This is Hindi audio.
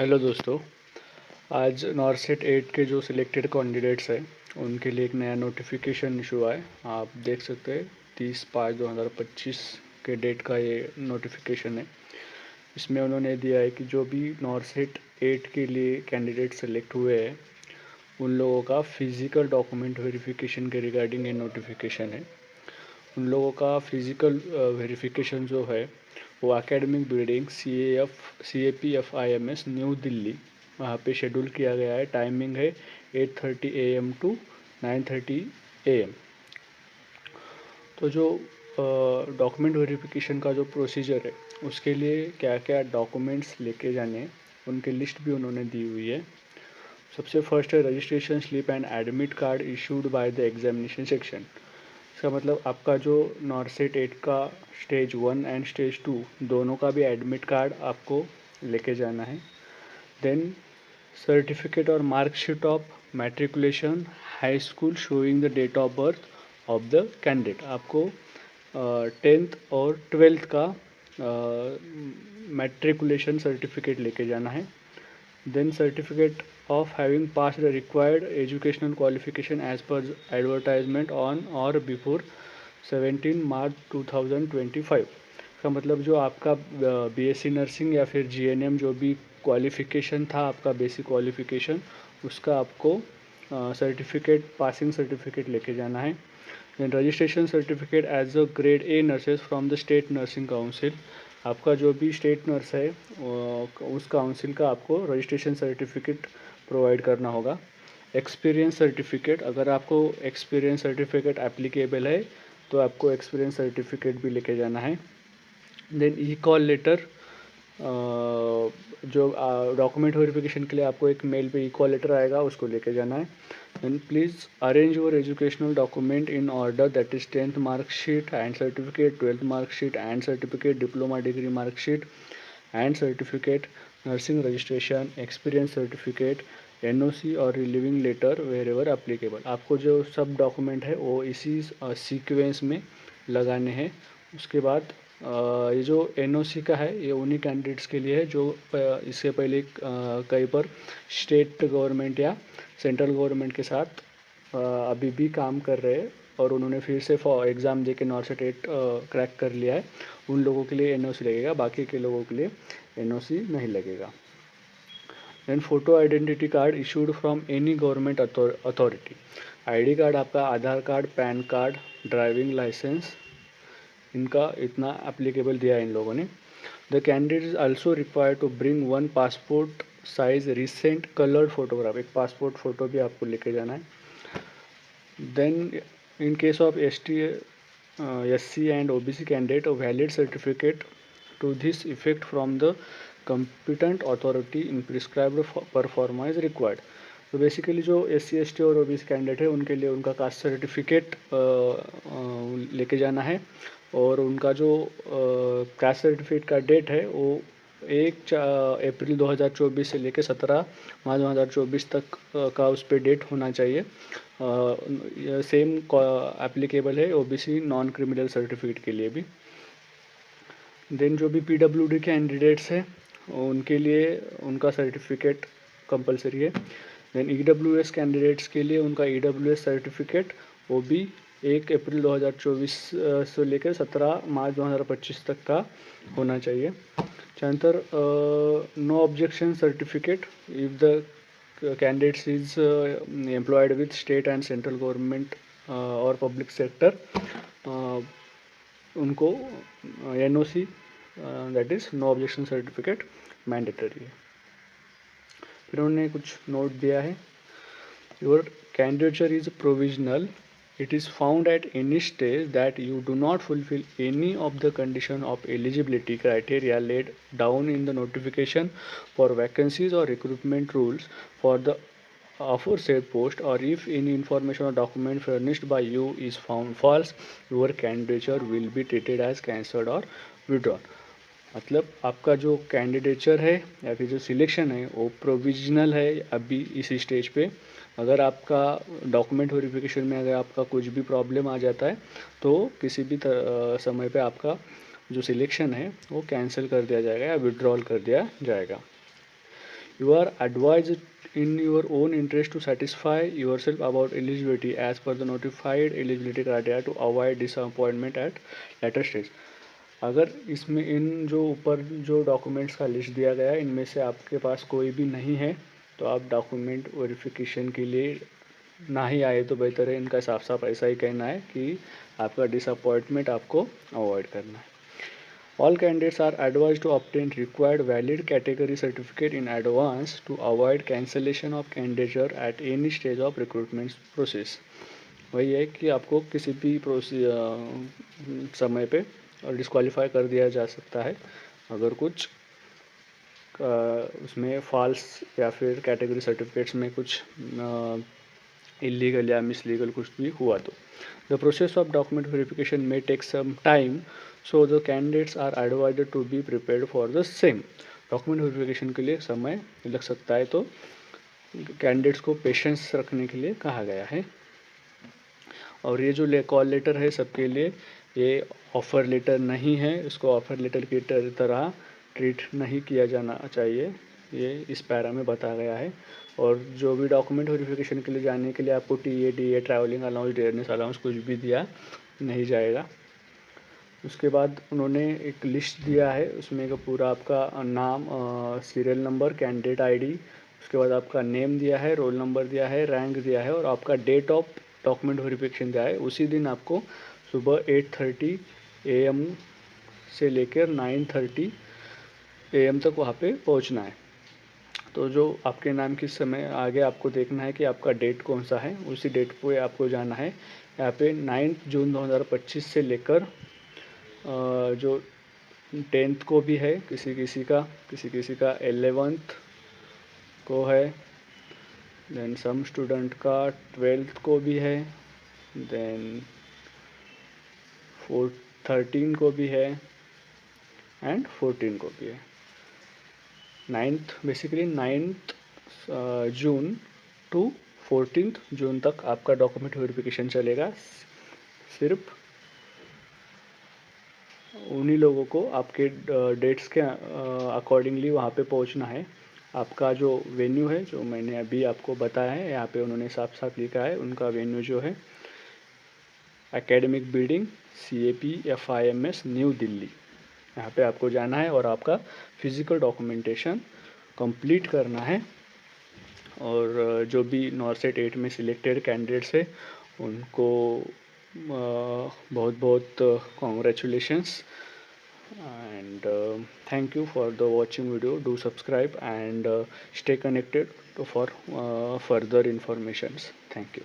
हेलो दोस्तों। आज नॉरसेट 8 के जो सिलेक्टेड कैंडिडेट्स हैं उनके लिए एक नया नोटिफिकेशन इशू आया है। आप देख सकते हैं 30/5/2025 के डेट का ये नोटिफिकेशन है। इसमें उन्होंने दिया है कि जो भी नॉरसेट 8 के लिए कैंडिडेट सेलेक्ट हुए हैं उन लोगों का फिज़िकल डॉक्यूमेंट वेरिफिकेशन के रिगार्डिंग ये नोटिफिकेशन है। उन लोगों का फिज़िकल वेरिफिकेशन जो है वो academic building CAPFIMS new Delhi वहाँ पे शेड्यूल किया गया है। टाइमिंग है 8:30 AM टू 9:30 AM। तो जो डॉक्यूमेंट वेरिफिकेशन का जो प्रोसीजर है उसके लिए क्या क्या डॉक्यूमेंट्स लेके जाने हैं उनकी लिस्ट भी उन्होंने दी हुई है। सबसे फर्स्ट है registration slip and admit card issued by the examination section. इसका मतलब आपका जो नॉरसेट 8 का स्टेज 1 एंड स्टेज 2 दोनों का भी एडमिट कार्ड आपको लेके जाना है। देन सर्टिफिकेट और marksheet of matriculation high school showing the date of birth of the candidate. आपको 10th और 12th का मैट्रिकुलेशन सर्टिफिकेट लेके जाना है। Then certificate of having passed the required educational qualification as per advertisement on or before 17 मार्च 2025। का मतलब जो आपका BSc नर्सिंग या फिर GNM जो भी क्वालिफिकेशन था आपका बेसिक क्वालिफिकेशन उसका आपको सर्टिफिकेट पासिंग सर्टिफिकेट लेके जाना है। Then registration certificate as a grade A nurses from the state nursing council. आपका जो भी स्टेट नर्स है उस काउंसिल का आपको रजिस्ट्रेशन सर्टिफिकेट प्रोवाइड करना होगा। एक्सपीरियंस सर्टिफिकेट, अगर आपको एक्सपीरियंस सर्टिफिकेट एप्लीकेबल है तो आपको एक्सपीरियंस सर्टिफिकेट भी लेके जाना है। देन ई कॉल लेटर, जो डॉक्यूमेंट वेरिफिकेशन के लिए आपको एक मेल पे ई कॉल लेटर आएगा उसको लेके जाना है। Then please arrange your educational document in order that is 10th marksheet and certificate, 12th marksheet and certificate, diploma degree marksheet and certificate, nursing registration, experience certificate, NOC और relieving letter wherever applicable. आपको जो सब डॉक्यूमेंट है वो इसी सीक्वेंस में लगाने हैं। उसके बाद ये जो NOC का है ये उन्हीं कैंडिडेट्स के लिए है जो इससे पहले कहीं पर स्टेट गवर्नमेंट या सेंट्रल गवर्नमेंट के साथ अभी भी काम कर रहे हैं और उन्होंने फिर से एग्ज़ाम दे के नॉरसेट 8 क्रैक कर लिया है। उन लोगों के लिए NOC लगेगा, बाकी के लोगों के लिए NOC नहीं लगेगा। Then photo identity card issued from any government authority. ID card आपका Aadhaar card, PAN card, driving licence, इनका इतना एप्लीकेबल दिया है इन लोगों ने। The candidate is also required to bring 1 passport size recent coloured photograph. एक पासपोर्ट फ़ोटो भी आपको लेके जाना है। Then in case of SC and OBC candidate a valid certificate to this effect from the competent authority in prescribed pro forma is required. तो बेसिकली जो SC ST और OBC कैंडिडेट है उनके लिए उनका कास्ट सर्टिफिकेट लेके जाना है और उनका जो कास्ट सर्टिफिकेट का डेट है वो 1 अप्रैल 2024 से लेकर 17 मार्च 2024 तक का उस पर डेट होना चाहिए। सेम एप्लीकेबल है OBC नॉन क्रिमिनल सर्टिफिकेट के लिए भी। देन जो भी PWD कैंडिडेट्स हैं उनके लिए उनका सर्टिफिकेट कंपलसरी है। देन EWS कैंडिडेट्स के लिए उनका EWS सर्टिफिकेट वो भी 1 अप्रैल 2024 से लेकर 17 मार्च 2025 तक का होना चाहिए। चांतर no objection certificate if the candidates is employed with state and central government और पब्लिक सेक्टर, उनको NOC that is no objection certificate mandatory है। फिर उन्होंने कुछ नोट दिया है। Your candidature is provisional, it is found at any stage that you do not fulfill any of the condition of eligibility criteria laid down in the notification for vacancies or recruitment rules for the aforesaid post, or if any information or document furnished by you is found false, your candidature will be treated as cancelled or withdrawn। मतलब आपका जो कैंडिडेचर है या फिर जो सिलेक्शन है वो प्रोविजनल है अभी इस स्टेज पे। अगर आपका डॉक्यूमेंट वेरिफिकेशन में अगर आपका कुछ भी प्रॉब्लम आ जाता है तो किसी भी समय पे आपका जो सिलेक्शन है वो कैंसिल कर दिया जाएगा या विड्रॉल कर दिया जाएगा। You are advised in your own interest to satisfy yourself about eligibility as per the notified eligibility criteria to avoid disappointment at later stage. अगर इसमें इन जो ऊपर जो डॉक्यूमेंट्स का लिस्ट दिया गया है इनमें से आपके पास कोई भी नहीं है तो आप डॉक्यूमेंट वेरिफिकेशन के लिए ना ही आए तो बेहतर है। इनका साफ साफ ऐसा ही कहना है कि आपका डिसअपॉइंटमेंट आपको अवॉइड करना है। All candidates are advised to obtain required valid category certificate in advance to avoid cancellation of candidature at any stage of recruitment process। वही है कि आपको किसी भी समय पे डिस्क्वालीफाई कर दिया जा सकता है अगर कुछ उसमें फॉल्स या फिर कैटेगरी सर्टिफिकेट्स में कुछ इलीगल या मिसलीगल कुछ भी हुआ तो। The process of document verification में take some time so the candidates are advised to be prepared for the same. Document verification के लिए समय लग सकता है तो कैंडिडेट्स को पेशेंस रखने के लिए कहा गया है। और ये जो कॉल लेटर है सबके लिए ये ऑफ़र लेटर नहीं है, इसको ऑफ़र लेटर की तरह ट्रीट नहीं किया जाना चाहिए, ये इस पैरा में बताया गया है। और जो भी डॉक्यूमेंट वेरिफिकेशन के लिए जाने के लिए आपको TA travelling allowance dearness allowance कुछ भी दिया नहीं जाएगा। उसके बाद उन्होंने एक लिस्ट दिया है उसमें का पूरा आपका नाम, सीरियल नंबर, कैंडिडेट आईडी, उसके बाद आपका नेम दिया है, रोल नंबर दिया है, रैंक दिया है और आपका डेट ऑफ डॉक्यूमेंट वेरिफिकेशन दिया है। उसी दिन आपको सुबह 8:30 AM से लेकर 9:30 AM तक वहाँ पे पहुँचना है। तो जो आपके नाम के समय आगे आपको देखना है कि आपका डेट कौन सा है, उसी डेट पे आपको जाना है। यहाँ पे 9 जून 2025 से लेकर जो 10th को भी है किसी किसी का 11th को है, देन सम स्टूडेंट का 12th को भी है, देन 13 को भी है एंड 14 को भी है। 9th जून टू 14th जून तक आपका डॉक्यूमेंट वेरिफिकेशन चलेगा। सिर्फ उन्हीं लोगों को आपके डेट्स के अकॉर्डिंगली वहाँ पे पहुँचना है। आपका जो वेन्यू है जो मैंने अभी आपको बताया है यहाँ पे उन्होंने साफ साफ लिखा है, उनका वेन्यू जो है academic building CAPFIMS new Delhi, यहाँ पे आपको जाना है और आपका फिज़िकल डॉक्यूमेंटेशन कंप्लीट करना है। और जो भी नॉर्सेट 8 में सिलेक्टेड कैंडिडेट्स है उनको बहुत बहुत congratulations and thank you for the watching video. Do subscribe and stay connected for further informations. Thank you.